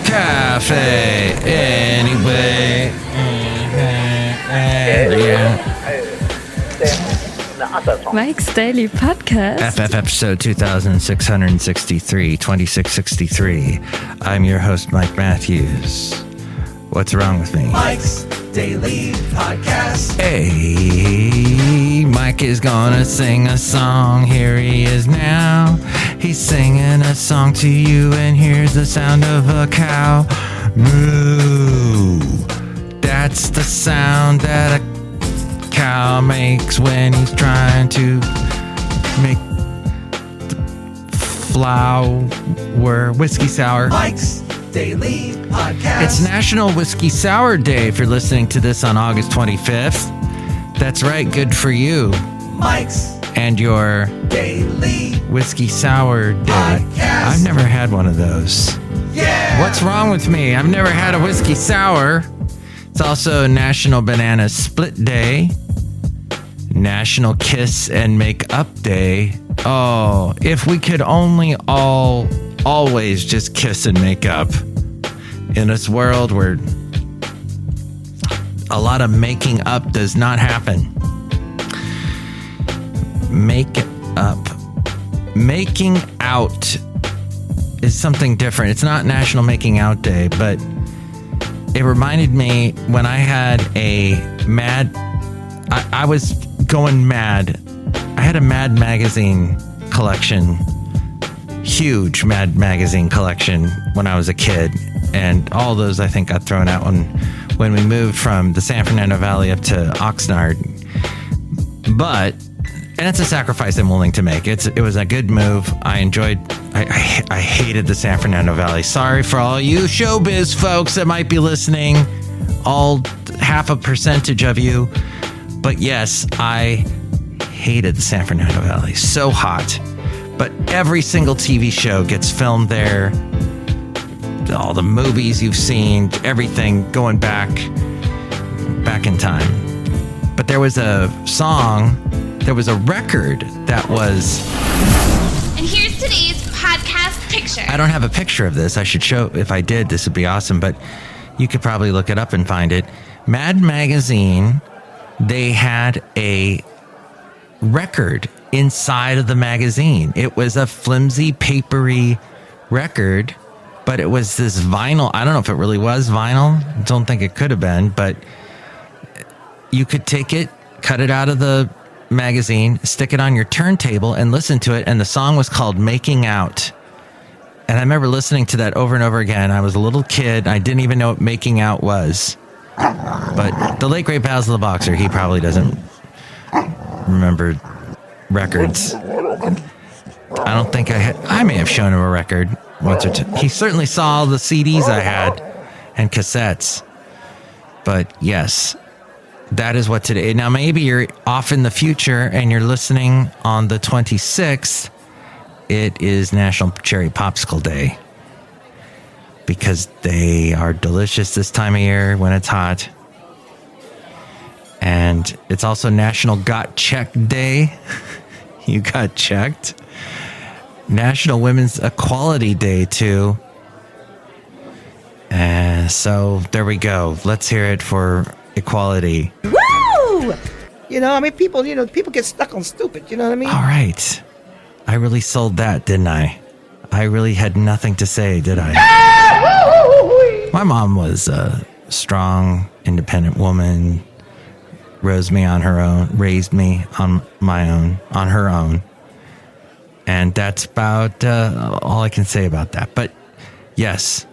cafe anyway. Mike's Daily Podcast. FF episode 2663. I'm your host, Mike Matthews. What's wrong with me? Mike's Daily Podcast. Hey, Mike is gonna sing a song. Here he is now. He's singing a song to you, and here's the sound of a cow. Moo. That's the sound that a cow makes when he's trying to make the flour whiskey sour. Mike's Daily Podcast. It's National Whiskey Sour Day if you're listening to this on August 25th. That's right, good for you. Mike's And your Daily Whiskey Sour Day. Podcast. I've never had one of those. Yeah. What's wrong with me? I've never had a whiskey sour. It's also National Banana Split Day. National Kiss and Make Up Day. Oh, if we could only always just kiss and make up in this world where a lot of making up does not happen. Make up. Making out is something different. It's not National Making Out Day, but it reminded me when I had I was going mad. I had a Mad magazine collection, huge Mad magazine collection when I was a kid. And all those, I think, got thrown out when we moved from the San Fernando Valley up to Oxnard. And it's a sacrifice I'm willing to make. It was a good move. I hated the San Fernando Valley. Sorry for all you showbiz folks that might be listening, all half a percentage of you. But yes, I hated the San Fernando Valley. So hot. But every single TV show gets filmed there. All the movies you've seen, everything going back in time. But there was a song, there was a record that was... And here's today's podcast picture. I don't have a picture of this. I should show, if I did, this would be awesome, but you could probably look it up and find it. Mad Magazine, they had a record inside of the magazine. It was a flimsy, papery record, but it was this vinyl. I don't know if it really was vinyl. I don't think it could have been, but you could take it, cut it out of the magazine, stick it on your turntable and listen to it. And the song was called Making Out. And I remember listening to that over and over again. I was a little kid. I didn't even know what Making Out was. But the late great Basil the Boxer, he probably doesn't remember records. I don't think I may have shown him a record once or two. He certainly saw the CDs I had and cassettes. But yes, that is what today. Now maybe you're off in the future and you're listening on the 26th. It is National Cherry Popsicle Day because they are delicious this time of year when it's hot. And it's also National Got Checked Day. You got checked. National Women's Equality Day too. And so there we go. Let's hear it for equality. Woo! You know, I mean, people get stuck on stupid. You know what I mean? All right. I really sold that, didn't I? I really had nothing to say, did I? My mom was a strong, independent woman, raised me on her own. And that's about all I can say about that. But yes,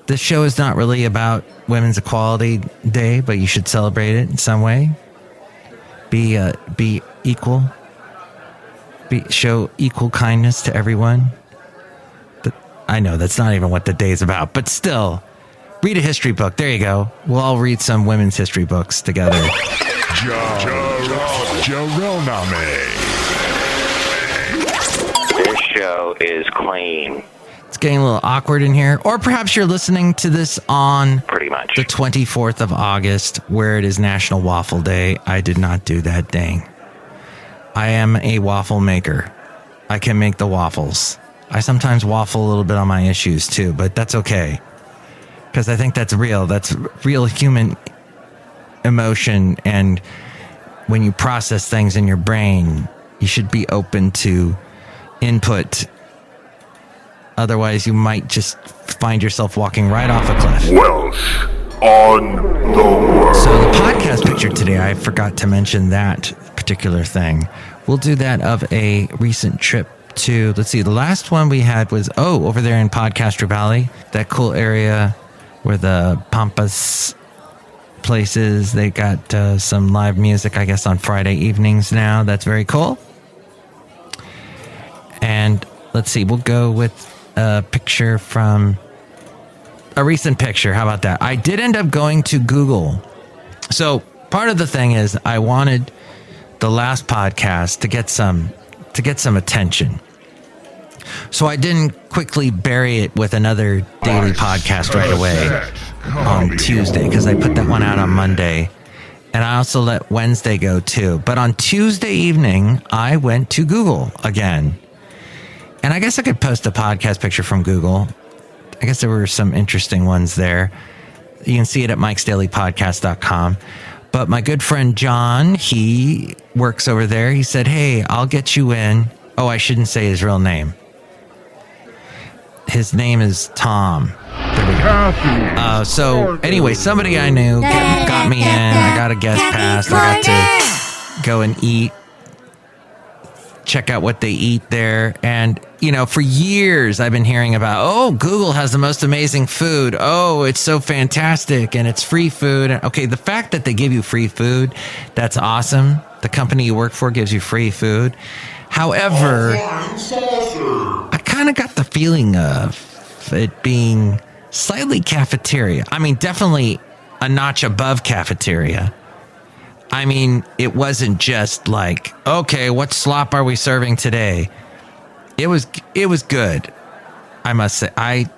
this show is not really about Women's Equality Day, but you should celebrate it in some way. Be equal. Show equal kindness to everyone. I know that's not even what the day is about, but still, read a history book. There you go. We'll all read some women's history books together. This show is clean. It's getting a little awkward in here. Or perhaps you're listening to this on Pretty much the 24th of August, where it is National Waffle Day. I did not do that thing. I am a waffle maker. I can make the waffles. I sometimes waffle a little bit on my issues too, but that's okay. Because I think that's real. That's real human emotion. And when you process things in your brain, you should be open to input. Otherwise, you might just find yourself walking right off a cliff. Welsh on the world. So the podcast picture today, I forgot to mention that particular thing. We'll do that of a recent trip to, let's see, the last one we had was, over there in Podcaster Valley, that cool area where the Pampas places, they got some live music, I guess, on Friday evenings now. That's very cool. And let's see, we'll go with a picture from a recent picture. How about that? I did end up going to Google. So part of the thing is I wanted the last podcast to get some attention. So I didn't quickly bury it with another daily podcast right away on Tuesday, because I put that one out on Monday. And I also let Wednesday go too. But on Tuesday evening, I went to Google again. And I guess I could post a podcast picture from Google. I guess there were some interesting ones there. You can see it at MikesDailyPodcast.com. But my good friend John, he works over there. He said, hey, I'll get you in. Oh, I shouldn't say his real name. His name is Tom. There we go. So anyway, somebody I knew got me in. I got a guest pass. I got to go and eat. Check out what they eat there. And, you know, for years I've been hearing about, Google has the most amazing food. Oh, it's so fantastic. And it's free food. Okay, the fact that they give you free food, that's awesome. The company you work for gives you free food. However, I kind of got the feeling of it being slightly cafeteria. I mean, definitely a notch above cafeteria. I mean, it wasn't just like, okay, what slop are we serving today? It was good. I must say, I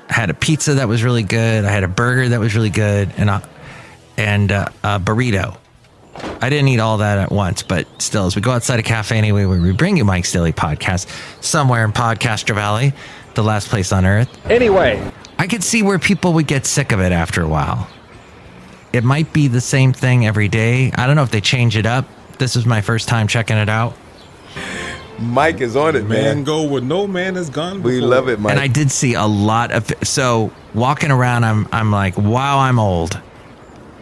had a pizza that was really good. I had a burger that was really good, and a burrito. I didn't eat all that at once, but still, as we go outside a cafe anyway, where we bring you Mike's Daily Podcast, somewhere in Podcaster Valley, the last place on earth. Anyway, I could see where people would get sick of it after a while. It might be the same thing every day. I don't know if they change it up. This was my first time checking it out. Mike is on it, man. Go where no man has gone before. We love it, Mike. And I did see a lot of, so walking around, I'm like, wow, I'm old.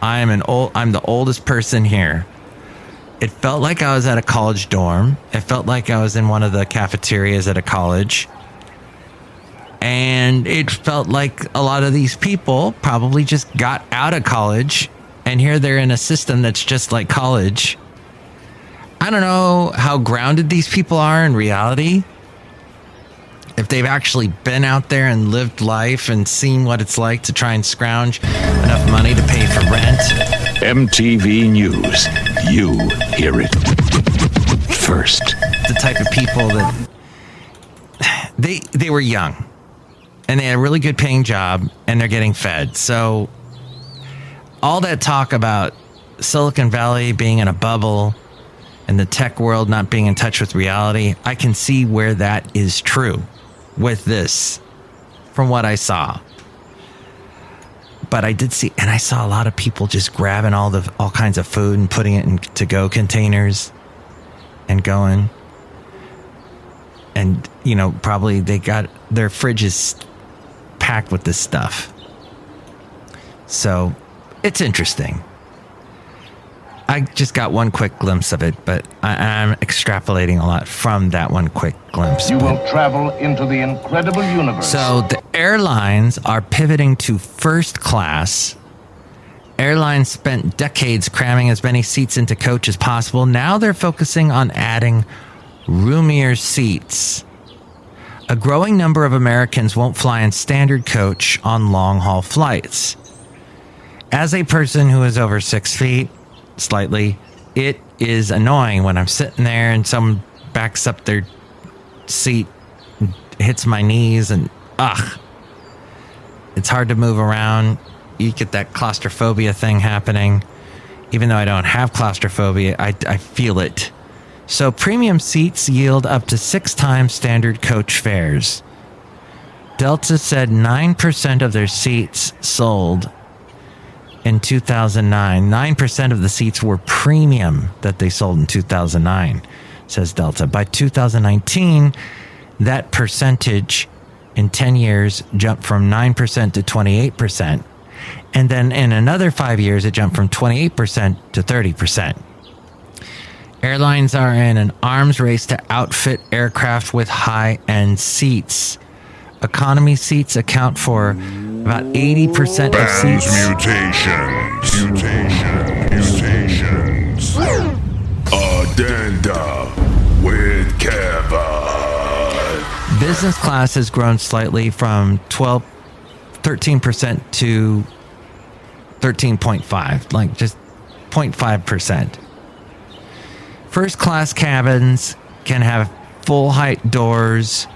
I'm the oldest person here. It felt like I was at a college dorm. It felt like I was in one of the cafeterias at a college. And it felt like a lot of these people probably just got out of college, and here they're in a system that's just like college. I don't know how grounded these people are in reality. If they've actually been out there and lived life and seen what it's like to try and scrounge enough money to pay for rent. MTV News. You hear it first. The type of people that they were young and they had a really good paying job and they're getting fed. So all that talk about Silicon Valley being in a bubble and the tech world not being in touch with reality, I can see where that is true with this from what I saw. But I did see, and I saw a lot of people just grabbing all kinds of food and putting it in to-go containers and going. And, you know, probably they got their fridges packed with this stuff. So it's interesting. I just got one quick glimpse of it, but I'm extrapolating a lot from that one quick glimpse. You will travel into the incredible universe. So the airlines are pivoting to first class. Airlines spent decades cramming as many seats into coach as possible. Now they're focusing on adding roomier seats. A growing number of Americans won't fly in standard coach on long-haul flights. As a person who is over 6 feet, slightly, it is annoying when I'm sitting there and someone backs up their seat and hits my knees and it's hard to move around. You get that claustrophobia thing happening. Even though I don't have claustrophobia, I feel it So premium seats yield up to 6 times standard coach fares. Delta said 9% of their seats sold in 2009. 9% of the seats were premium that they sold in 2009, says Delta. By 2019, that percentage in 10 years jumped from 9% to 28%. And then in another 5 years, it jumped from 28% to 30%. Airlines are in an arms race to outfit aircraft with high-end seats. Economy seats account for about 80% of seats. Mutations. Addenda with Kevin. Business class has grown slightly from 13% to 13.5, like just 0.5%. First class cabins can have full height doors,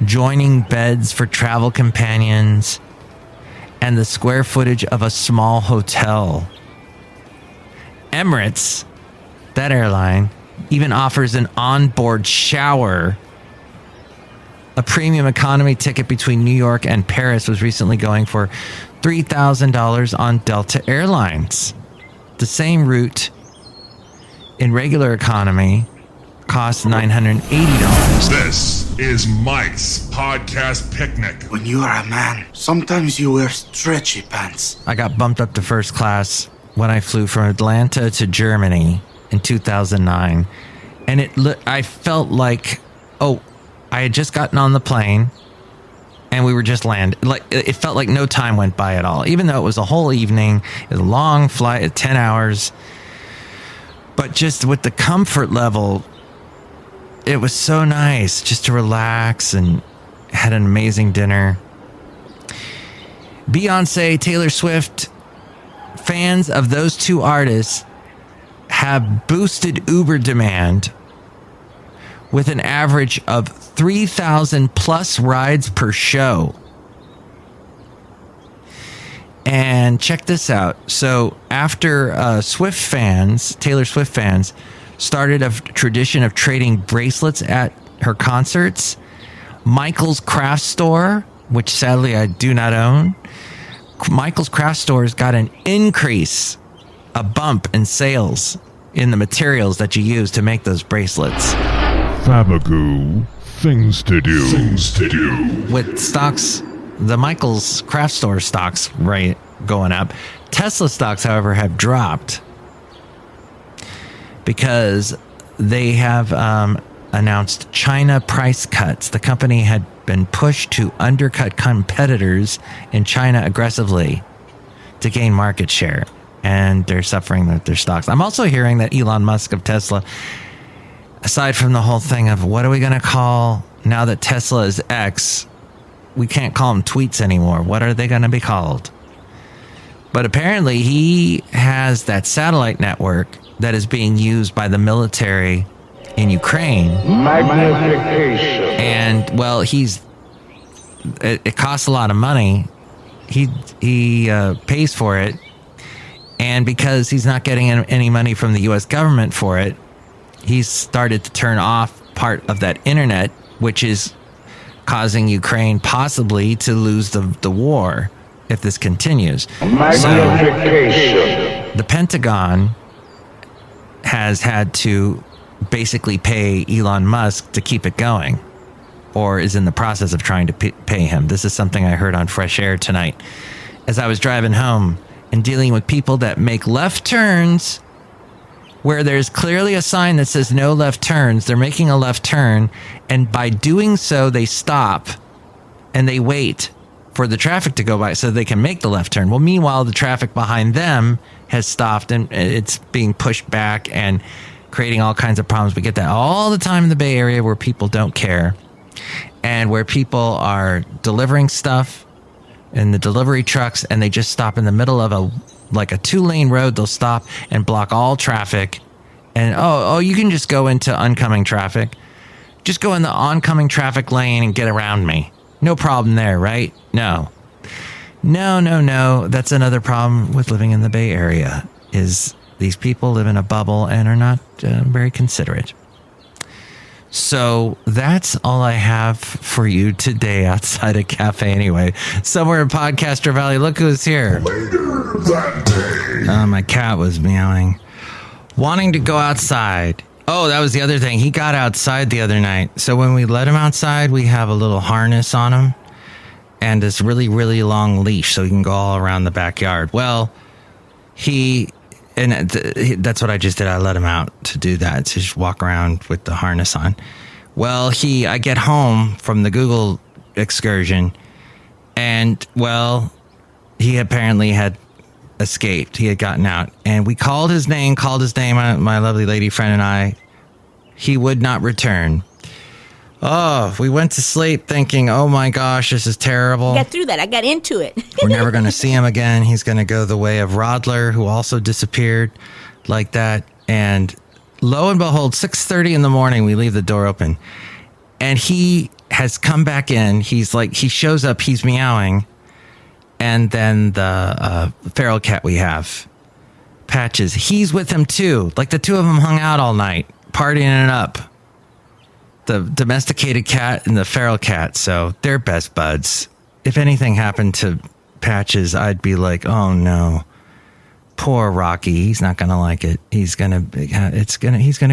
joining beds for travel companions, and the square footage of a small hotel. Emirates, that airline, even offers an onboard shower. A premium economy ticket between New York and Paris was recently going for $3,000 on Delta Airlines. The same route in regular economy costs $980. This is Mike's Podcast Picnic. When you are a man, sometimes you wear stretchy pants. I got bumped up to first class when I flew from Atlanta to Germany in 2009. And I felt like, I had just gotten on the plane and we were just landed. Like, it felt like no time went by at all, even though it was a whole evening. It was a long flight, 10 hours. But just with the comfort level, it was so nice just to relax, and had an amazing dinner. Beyonce, Taylor Swift, fans of those two artists have boosted Uber demand with an average of 3,000 plus rides per show. And check this out. So after Taylor Swift fans started a tradition of trading bracelets at her concerts, Michael's Craft Store, which sadly I do not own, Michael's Craft Store has got an increase, a bump in sales in the materials that you use to make those bracelets. Fabagoo, things to do. With stocks, the Michael's Craft Store stocks going up. Tesla stocks, however, have dropped because they have announced China price cuts. The company had been pushed to undercut competitors in China aggressively to gain market share, and they're suffering with their stocks. I'm also hearing that Elon Musk of Tesla, aside from the whole thing of what are we going to call now that Tesla is X, we can't call them tweets anymore. What are they going to be called? But apparently he has that satellite network that is being used by the military in Ukraine. Magnification. And, well, it costs a lot of money. He pays for it. And because he's not getting any money from the U.S. government for it, he's started to turn off part of that internet, which is causing Ukraine possibly to lose the war if this continues. Magnification. So the Pentagon has had to basically pay Elon Musk to keep it going, or is in the process of trying to pay him. This is something I heard on Fresh Air tonight as I was driving home and dealing with people that make left turns where there's clearly a sign that says no left turns. They're making a left turn, and by doing so, they stop and they wait for the traffic to go by so they can make the left turn. Well, meanwhile, the traffic behind them has stopped and it's being pushed back and creating all kinds of problems. We get that all the time in the Bay Area where people don't care, and where people are delivering stuff in the delivery trucks and they just stop in the middle of a 2-lane road. They'll stop and block all traffic. And, you can just go into oncoming traffic. Just go in the oncoming traffic lane and get around me. No problem there, right? No. That's another problem with living in the Bay Area, is these people live in a bubble and are not very considerate. So that's all I have for you today outside a cafe anyway. Somewhere in Podcaster Valley. Look who's here. Later that day. My cat was meowing. Wanting to go outside. Oh, that was the other thing. He got outside the other night. So when we let him outside, we have a little harness on him and this really, really long leash so he can go all around the backyard. Well, that's what I just did. I let him out to do that, to just walk around with the harness on. Well, I get home from the Google excursion, and, well, he apparently had escaped. He had gotten out, and we called his name, my lovely lady friend and I. He would not return. Oh, we went to sleep thinking, oh my gosh, this is terrible. I got through that. I got into it. We're never going to see him again. He's going to go the way of Rodler, who also disappeared like that. And lo and behold, 6:30 in the morning, we leave the door open. And he has come back in. He shows up, he's meowing. And then the feral cat we have, Patches, he's with him too. Like the two of them hung out all night, partying it up. The domesticated cat and the feral cat, so they're best buds. If anything happened to Patches, I'd be like, oh no, poor Rocky. He's not gonna like it. He's gonna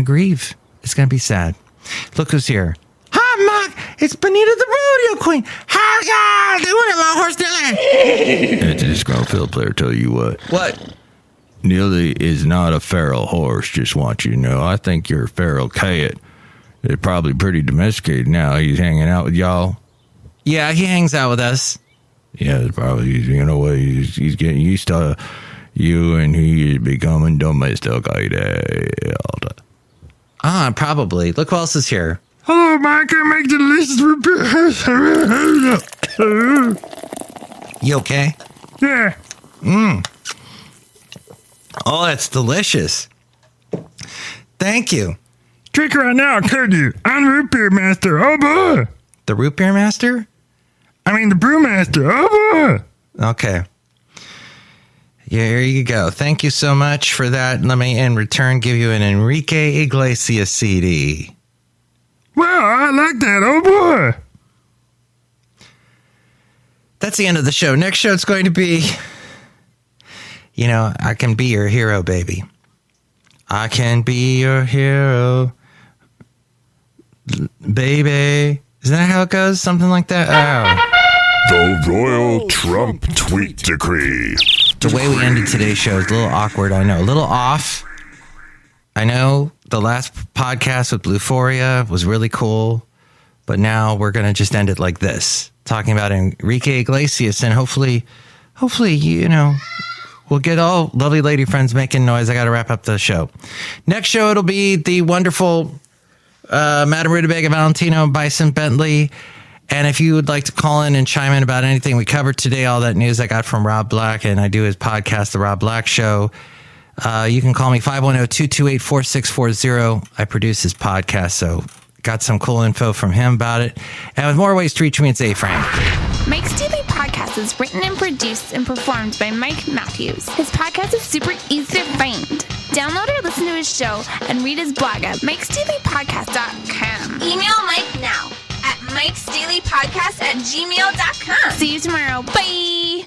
grieve. It's gonna be sad. Look who's here. Hi, Mike. It's Benita the rodeo queen. How y'all doing at my horse Dilly? It's a Disgruntled Fiddle Player. Tell you what. What? Nearly is not a feral horse. Just want you to know. I think you're a feral cat. They're probably pretty domesticated now. He's hanging out with y'all. Yeah, he hangs out with us. Yeah, it's probably, you know what, he's getting used to you and he is becoming domesticated. Probably. Look who else is here. Hello, Mike. I make delicious repairs. You okay? Yeah. Oh, that's delicious. Thank you. Drink right now, could you? I'm the root beer master. Oh, boy. The root beer master? I mean, the brewmaster. Oh, boy. Okay. Yeah, here you go. Thank you so much for that. Let me, in return, give you an Enrique Iglesias CD. Wow, I like that. Oh, boy. That's the end of the show. Next show, it's going to be, I Can Be Your Hero, Baby. I can be your hero. Baby. Isn't that how it goes? Something like that? Oh. The Royal Trump Tweet Decree. The way we ended today's show is a little awkward, I know. A little off. I know the last podcast with Bluephoria was really cool, but now we're going to just end it like this. Talking about Enrique Iglesias, and hopefully, we'll get all lovely lady friends making noise. I got to wrap up the show. Next show, it'll be the wonderful Madame Rootabega, Valentino, Bison Bentley. And if you would like to call in and chime in about anything we covered today, all that news I got from Rob Black, and I do his podcast, The Rob Black Show, you can call me 510-228-4640. I produce his podcast, so got some cool info from him about it. And with more ways to reach me, it's A-Frank. Mike's Daily Podcast is written and produced and performed by Mike Matthews. His podcast is super easy to find. Download or listen to his show and read his blog at MikesDailyPodcast.com. Email Mike now at MikesDailyPodcast@gmail.com. See you tomorrow. Bye.